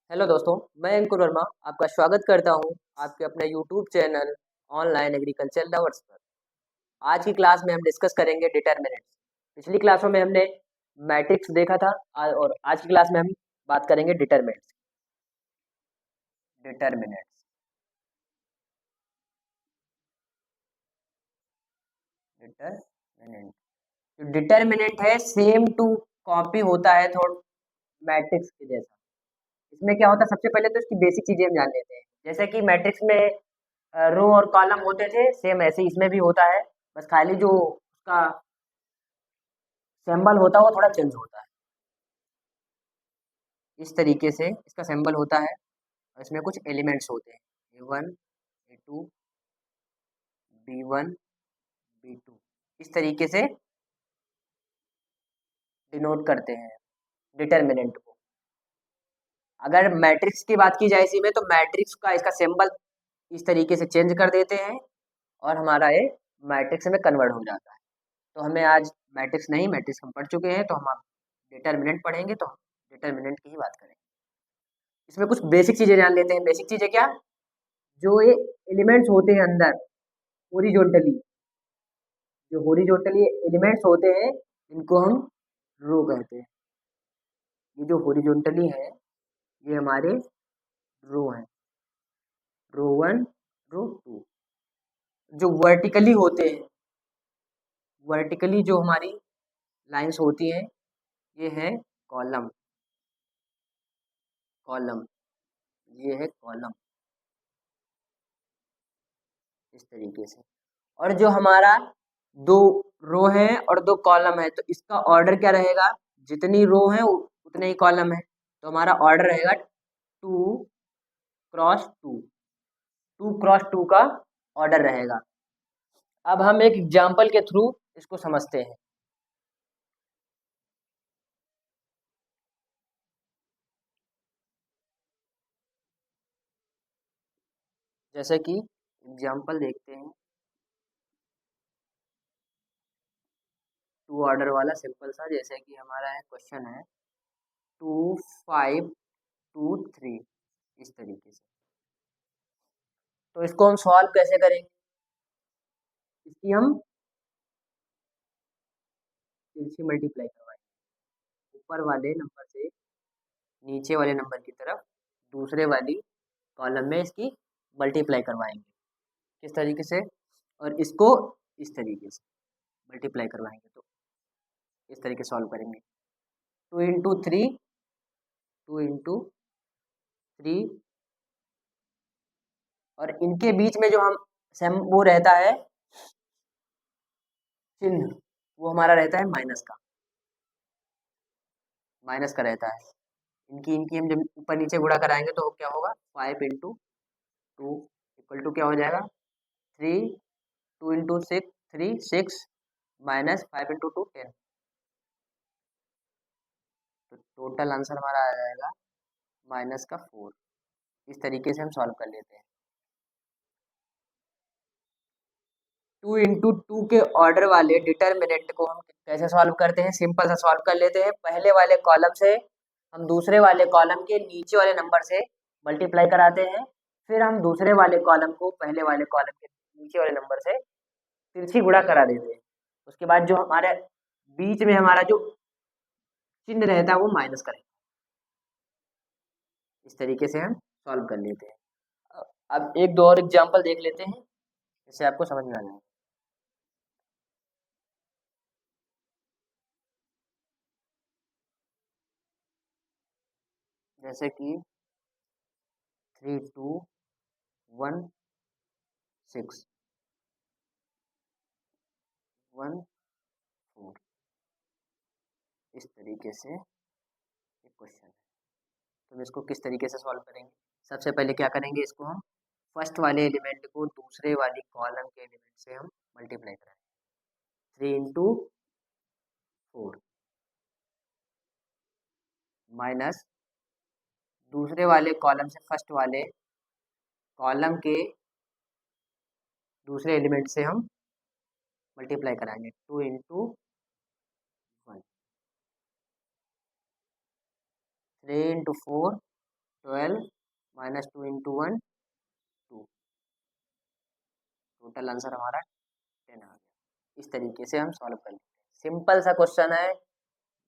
Hello दोस्तों, मैं अंकुर वर्मा आपका स्वागत करता हूं आपके अपने YouTube channel online agriculture lovers पर। आज की क्लास में हम डिस्कस करेंगे डिटर्मिनेंट्स। पिछली क्लासों में हमने मैट्रिक्स देखा था और आज की क्लास में हम बात करेंगे डिटर्मिनेंट्स। डिटर्मिनेंट्स डिटर्मिनेंट जो डिटर्मिनेंट है सेम टू कॉपी होता है थोड़ा मैट्रिक्स के जैसा। इसमें क्या होता है, सबसे पहले तो इसकी बेसिक चीजें हम जान लेते हैं। जैसे कि मैट्रिक्स में रो और कॉलम होते थे, सेम ऐसे ही इसमें भी होता है। बस खाली जो उसका सिंबल होता है वो थोड़ा चेंज होता है। इस तरीके से इसका सिंबल होता है और इसमें कुछ एलिमेंट्स होते हैं, A1 A2 B1 B2। इस तरीके से डिनोट करते हैं डिटर्मिनेंट को। अगर मैट्रिक्स की बात की जाए इसी में, तो मैट्रिक्स का इसका सिंबल इस तरीके से चेंज कर देते हैं और हमारा ये मैट्रिक्स में कन्वर्ट हो जाता है। तो हमें आज मैट्रिक्स नहीं, मैट्रिक्स हम पढ़ चुके हैं, तो हम आप डिटर्मिनेंट पढ़ेंगे तो हम डिटर्मिनेंट की ही बात करेंगे। इसमें कुछ बेसिक चीजें जान लेते हैं। बेसिक चीजें क्या, जो ये एलिमेंट्स होते हैं अंदर हॉरिजॉन्टली, जो हॉरिजॉन्टली एलिमेंट्स होते हैं इनको हम रो कहते हैं। ये जो हॉरिजॉन्टली है ये हमारे रो हैं, रो वन रो टू। जो वर्टिकली होते हैं, वर्टिकली जो हमारी लाइंस होती हैं ये है कॉलम, कॉलम ये है कॉलम। इस तरीके से। और जो हमारा दो रो है और दो कॉलम है, तो इसका ऑर्डर क्या रहेगा, जितनी रो है उतने ही कॉलम है। तो हमारा ऑर्डर रहेगा 2x2, 2x2 का ऑर्डर रहेगा। अब हम एक एग्जाम्पल के थ्रू इसको समझते हैं। जैसे कि एग्जाम्पल देखते हैं, टू ऑर्डर वाला सिंपल सा, जैसे कि हमारा है क्वेश्चन है 2523। इस तरीके से। तो इसको हम सॉल्व कैसे करेंगे, इसकी हम तिरछी मल्टीप्लाई करवाएंगे। ऊपर वाले नंबर से नीचे वाले नंबर की तरफ दूसरे वाली कॉलम में इसकी मल्टीप्लाई करवाएंगे। किस तरीके से, और इसको इस तरीके से मल्टीप्लाई करवाएंगे। तो इस तरीके से सॉल्व करेंगे। 2 × 3, 2 × 3, और इनके बीच में जो हम सेम वो रहता है चिन्ह, वो हमारा रहता है माइनस का, माइनस का रहता है। इनकी इनकी हम जब ऊपर नीचे गुणा कराएंगे तो क्या होगा, 5 × 2 इक्वल टू क्या हो जाएगा 3, 2 × 6 3 6 माइनस 5 × 2 10। तो टोटल आंसर हमारा आ जाएगा -4। इस तरीके से हम सॉल्व कर लेते हैं। 2 × 2 के ऑर्डर वाले डिटर्मिनेंट को हम कैसे सॉल्व करते हैं, सिंपल सा सॉल्व कर लेते हैं। पहले वाले कॉलम से हम दूसरे वाले कॉलम के नीचे वाले नंबर से मल्टीप्लाई कराते हैं, फिर हम दूसरे वाले कॉलम को पहले वाले कॉलम के नीचे वाले नंबर से तिरछी गुणा करा देते हैं। उसके बाद जो हमारे बीच में हमारा जो चिन्ह रहता है वो माइनस करें। इस तरीके से हम सॉल्व कर लेते हैं। अब एक दो और एग्जांपल देख लेते हैं, जिससे आपको समझ में आ जाए। जैसे कि 3216 14। इस तरीके से एक क्वेश्चन है। तो हम इसको किस तरीके से सॉल्व करेंगे, सबसे पहले क्या करेंगे, इसको हम फर्स्ट वाले एलिमेंट को दूसरे वाली कॉलम के एलिमेंट से हम मल्टीप्लाई करेंगे। 3 × 4 माइनस दूसरे वाले कॉलम से फर्स्ट वाले कॉलम के दूसरे एलिमेंट से हम मल्टीप्लाई कराएंगे। 2 × 1 3 × 4 -2 इंटू 1 2, टोटल आंसर हमारा 10 आ गया। इस तरीके से हम सॉल्व कर लेते हैं। सिंपल सा क्वेश्चन है,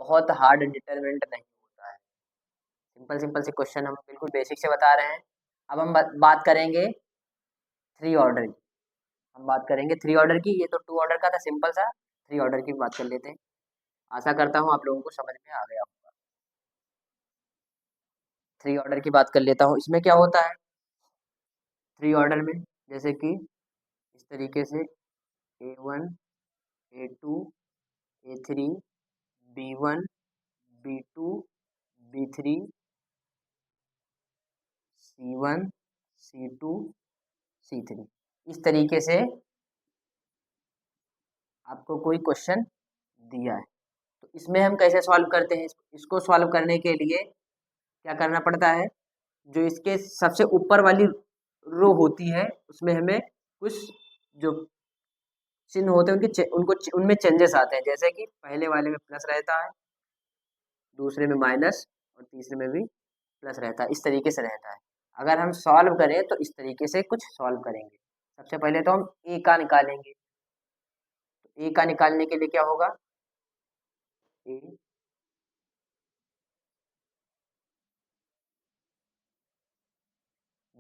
बहुत हार्ड डिटरमिनेंट नहीं होता है। सिंपल सिंपल से क्वेश्चन हम बिल्कुल बेसिक से बता रहे हैं। अब हम बात करेंगे 3 ऑर्डर की। हम बात करेंगे 3 ऑर्डर की। ये तो 2 ऑर्डर का था सिंपल सा, 3 ऑर्डर की बात कर लेते हैं। आशा करता हूँ आप लोगों को समझ में आ गया होगा। 3 ऑर्डर की बात कर लेता हूँ। इसमें क्या होता है 3 ऑर्डर में, जैसे कि इस तरीके से A1 A2 A3 B1 B2 B3 C1 C2 C3, इस तरीके से आपको कोई क्वेश्चन दिया है तो इसमें हम कैसे सॉल्व करते हैं। इसको सॉल्व करने के लिए क्या करना पड़ता है, जो इसके सबसे ऊपर वाली रो होती है उसमें हमें कुछ जो चिन्ह होते हैं उनमें चेंजेस आते हैं। जैसे कि पहले वाले में प्लस रहता है, दूसरे में माइनस और तीसरे में भी प्लस रहता है। इस तरीके से रहता है। अगर हम सॉल्व करें तो इस तरीके से कुछ सॉल्व करेंगे। सबसे पहले तो हम ए का निकालेंगे। तो ए का निकालने के लिए क्या होगा, ए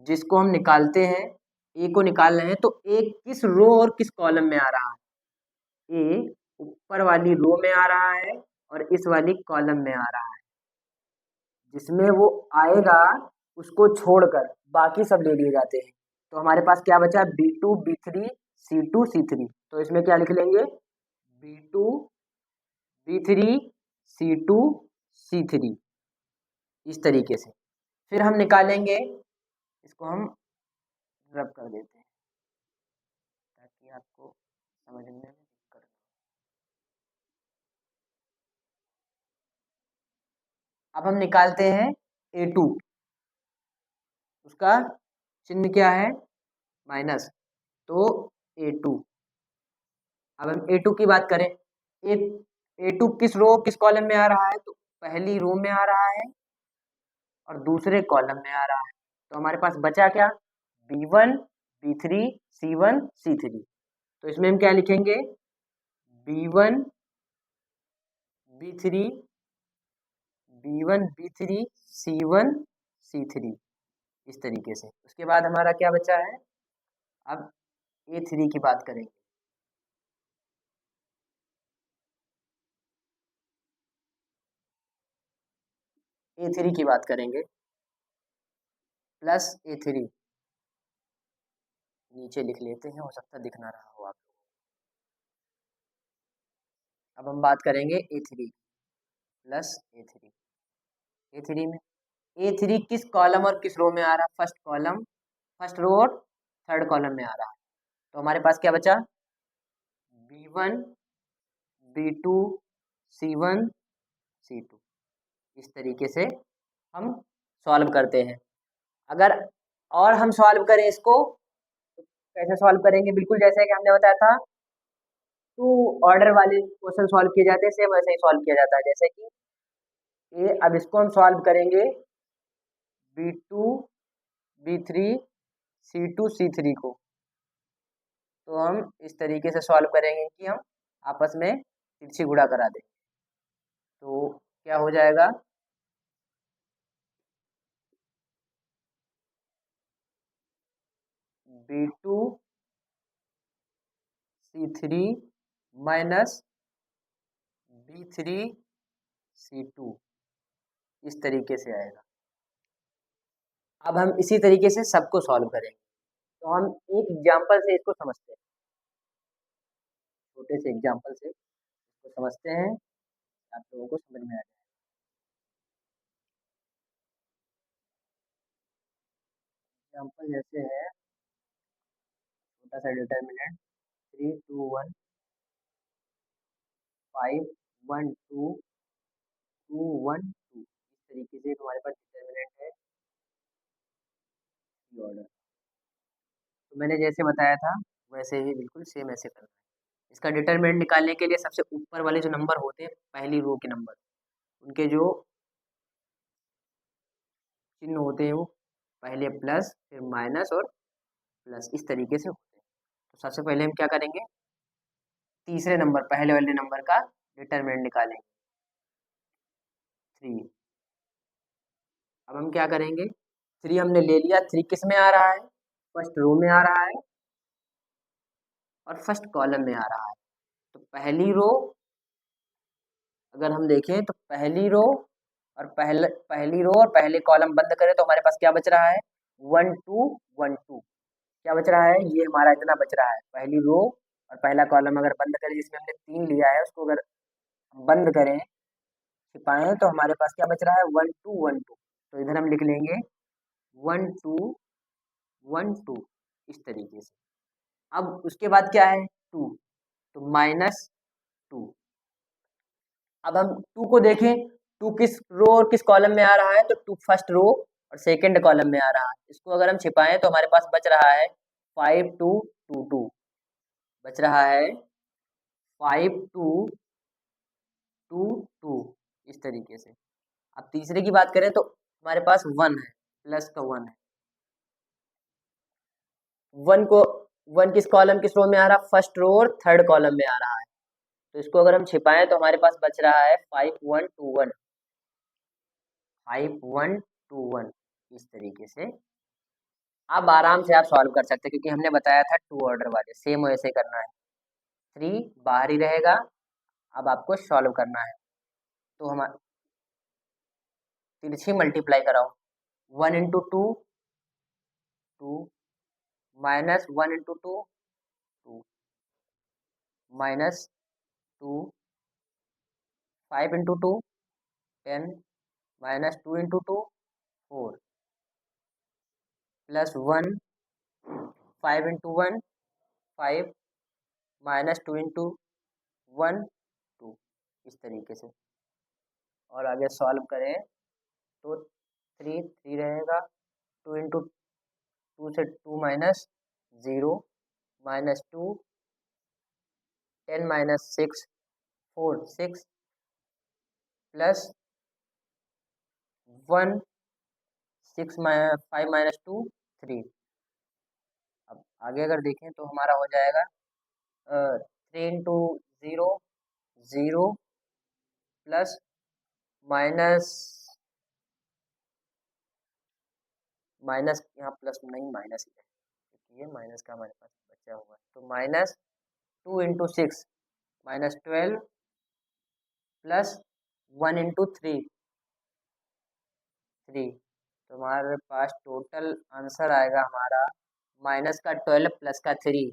जिसको हम निकालते हैं, ए को निकाल रहे हैं तो ए किस रो और किस कॉलम में आ रहा है। ए ऊपर वाली रो में आ रहा है और इस वाली कॉलम में आ रहा है। जिसमें वो आएगा उसको छोड़कर बाकी सब ले लिए जाते हैं। तो हमारे पास क्या बचा, B2 B3 C2 C3। तो इसमें क्या लिख लेंगे, B2 B3 C2 C3, इस तरीके से। फिर हम निकालेंगे, इसको हम रब कर देते हैं ताकि आपको समझने में दिक्कत न हो। अब हम निकालते हैं A2, उसका चिन्ह क्या है, माइनस, तो A2। अब हम A2 की बात करें, A2 किस रो किस कॉलम में आ रहा है, तो पहली रो में आ रहा है और दूसरे कॉलम में आ रहा है। तो हमारे पास बचा क्या, B1 B3 C1 C3। तो इसमें हम क्या लिखेंगे, B1 B3 B1 B3 C1 C3, इस तरीके से। उसके बाद हमारा क्या बचा है, अब A3 की बात करेंगे। A3 की बात करेंगे, प्लस A3 नीचे लिख लेते हैं, हो सकता दिख ना रहा हो आप लोगों को। अब हम बात करेंगे A3 प्लस A3। A3 में A3 किस कॉलम और किस रो में आ रहा है, फर्स्ट कॉलम, फर्स्ट रो और थर्ड कॉलम में आ रहा है। तो हमारे पास क्या बचा, B1 B2 C1 C2, इस तरीके से हम सॉल्व करते हैं। अगर और हम सॉल्व करें इसको तो कैसे सॉल्व करेंगे, बिल्कुल जैसे कि हमने बताया था 2 ऑर्डर वाले क्वेश्चन सॉल्व किए जाते हैं, सेम वैसे ही सॉल्व किया जाता है। जैसे कि ये, अब इसको हम सॉल्व करेंगे B2 B3 C2 C3 को। तो हम इस तरीके से सॉल्व करेंगे कि हम आपस में तिरछी गुणा करा दें। तो क्या हो जाएगा, B2 C3 minus B3 C2, इस तरीके से आएगा। अब हम इसी तरीके से सबको सॉल्व करेंगे। तो हम एक एग्जांपल से इसको समझते हैं, छोटे से एग्जांपल से इसको समझते हैं, आप लोगों को समझ में आ जाए। एग्जांपल जैसे है, छोटा सा डिटरमिनेंट 3 2 1 5 1 2 2 1 2, इस तरीके से तुम्हारे पास डिटरमिनेंट है ऑर्डर। तो मैंने जैसे बताया था वैसे ही बिल्कुल सेम ऐसे करना है। इसका डिटरमिनेंट निकालने के लिए सबसे ऊपर वाले जो नंबर होते हैं, पहली रो के नंबर, उनके जो चिन्ह होते हैं वो पहले प्लस फिर माइनस और प्लस, इस तरीके से होते हैं। तो सबसे पहले हम क्या करेंगे, तीसरे नंबर पहले वाले नंबर का डिटरमिनेंट निकालेंगे 3। अब हम क्या करेंगे, 3 हमने ले लिया, 3 किस में आ रहा है, फर्स्ट रो में आ रहा है और फर्स्ट कॉलम में आ रहा है। तो पहली रो अगर हम देखें तो पहली रो और पहले कॉलम बंद करें तो हमारे पास क्या बच रहा है, 1 2 1 2। क्या बच रहा है, ये हमारा इतना बच रहा है, पहली रो और पहला कॉलम अगर बंद करें जिसमें हमने 3 लिया है उसको अगर बंद करें, छिपाएं, तो हमारे पास क्या बच रहा है, 1 2 1 2। तो इधर हम लिख लेंगे 1 2 1 2 इस तरीके से। अब उसके बाद क्या है 2, तो -2। अब हम 2 को देखें, 2 किस रो और किस कॉलम में आ रहा है, तो 2 फर्स्ट रो और सेकंड कॉलम में आ रहा है। इसको अगर हम छिपाएं तो हमारे पास बच रहा है 5 2 2 2, बच रहा है 5 2 2 2 इस तरीके से। अब तीसरे की बात करें तो हमारे पास 1 है, प्लस का 1 है। 1 को 1 किस कॉलम किस रो में आ रहा है, फर्स्ट रो और थर्ड कॉलम में आ रहा है। तो इसको अगर हम छिपाएं तो हमारे पास बच रहा है 5 1 2 1, 5 1 2 1 इस तरीके से। अब आराम से आप सॉल्व कर सकते हैं क्योंकि हमने बताया था 2 ऑर्डर वाले, सेम वैसे करना है। 3 बाहर ही रहेगा, अब आपको सॉल्व करना है। तो हम तिरछी मल्टीप्लाई कराओ, 1 into 2 2, -1 into 2 2, -2, 5 into 2 10, -2 into 2 4, +1 5 into 1 5, -2 into 1 2 इस तरीके से। और आगे सॉल्व करें तो 3 3 रहेगा, 2 इंटू 2 से 2 माइनस 0, -2 10 -6 4 6 +1 6 5 -2 3। अब आगे अगर देखें तो हमारा हो जाएगा 3 इंटू 0 0 प्लस माइनस माइनस यहाँ प्लस नहीं माइनस ही है क्योंकि ये माइनस का हमारे पास बचा हुआ है। तो -2 इंटू 6 -12 +1 इंटू 3 3। तो हमारे पास टोटल आंसर आएगा हमारा माइनस का 12 प्लस का 3।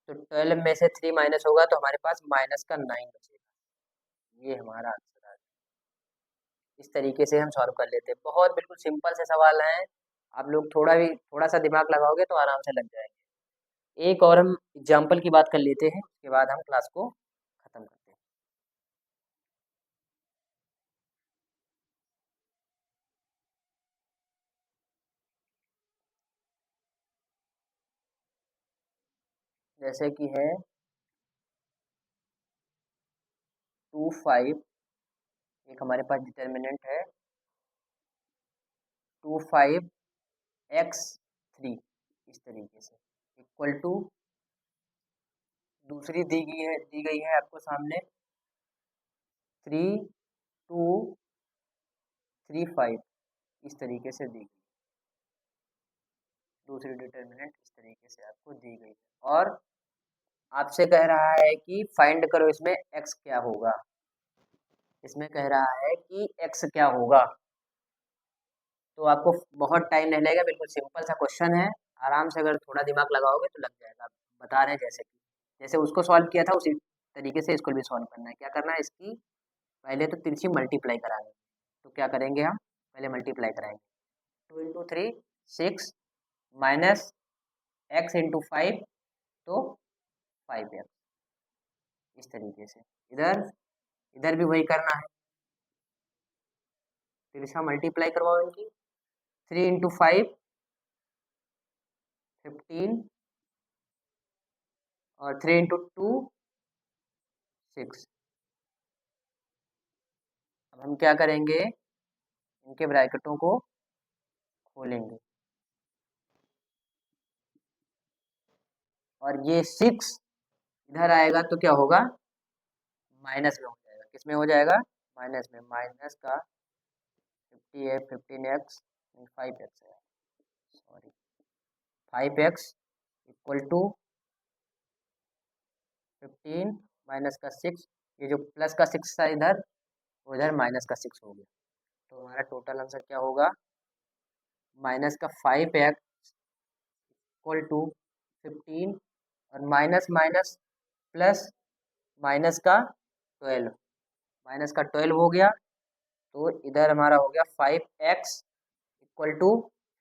तो 12 में से 3 माइनस होगा तो हमारे पास माइनस का 9 बचेगा। ये हमारा आंसर आ गया। इस तरीके से हम सॉल्व कर लेते हैं, बहुत बिल्कुल सिंपल से सवाल हैं। आप लोग थोड़ा सा दिमाग लगाओगे तो आराम से लग जाएंगे। एक और हम एग्जाम्पल की बात कर लेते हैं, उसके बाद हम क्लास को ख़त्म करते हैं। जैसे कि है 2 5, एक हमारे पास डिटर्मिनेंट है 2 5 x 3 इस तरीके से, इक्वल टू दूसरी दी गई है आपको सामने 3 2 3 5 इस तरीके से दी गई। दूसरी डिटर्मिनेंट इस तरीके से आपको दी गई है और आपसे कह रहा है कि फाइंड करो इसमें x क्या होगा। इसमें कह रहा है कि x क्या होगा। तो आपको बहुत टाइम नहीं लगेगा, बिल्कुल सिंपल सा क्वेश्चन है। आराम से अगर थोड़ा दिमाग लगाओगे तो लग जाएगा। बता रहे हैं जैसे उसको सॉल्व किया था उसी तरीके से इसको भी सॉल्व करना है। क्या करना है, इसकी पहले तो तिरछी मल्टीप्लाई कराएंगे। तो क्या करेंगे, हम पहले मल्टीप्लाई कराएंगे 2 इंटू 3 6 माइनस एक्स इंटू 5 तो 5x इस तरीके से। इधर इधर भी वही करना है, तिरछा मल्टीप्लाई करवाओ इनकी 3 इंटू 5 15 और 3 इंटू 2 6। अब हम क्या करेंगे, इनके ब्रैकेटों को खोलेंगे और ये 6 इधर आएगा तो क्या होगा, माइनस में हो जाएगा। किस में हो जाएगा, माइनस में। माइनस का 15x 5x है, sorry 5x equal to 15 minus का 6, ये जो प्लस का 6 था इधर, उधर माइनस का 6 हो गया। तो हमारा टोटल आंसर क्या होगा, माइनस का 5x इक्वल टू 15 और माइनस माइनस प्लस माइनस का 12, माइनस का 12 हो गया। तो इधर हमारा हो गया 5x इक्वल टू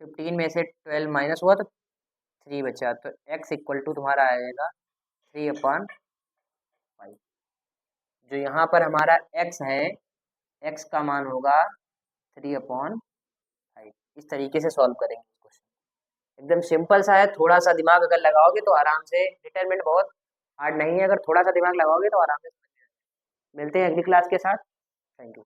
15 में से 12 माइनस हुआ तो 3 बचा, तो x इक्वल टू तुम्हारा आएगा 3/5। जो यहाँ पर हमारा x है, x का मान होगा 3/5। इस तरीके से सॉल्व करेंगे इस क्वेश्चन। एकदम सिंपल सा है, थोड़ा सा दिमाग अगर लगाओगे तो आराम से, डिटरमिनेंट बहुत हार्ड नहीं है, अगर थोड़ा सा दिमाग लगाओगे तो आराम से समझ में आ जाएगा। मिलते हैं अगली क्लास के साथ। Thank you.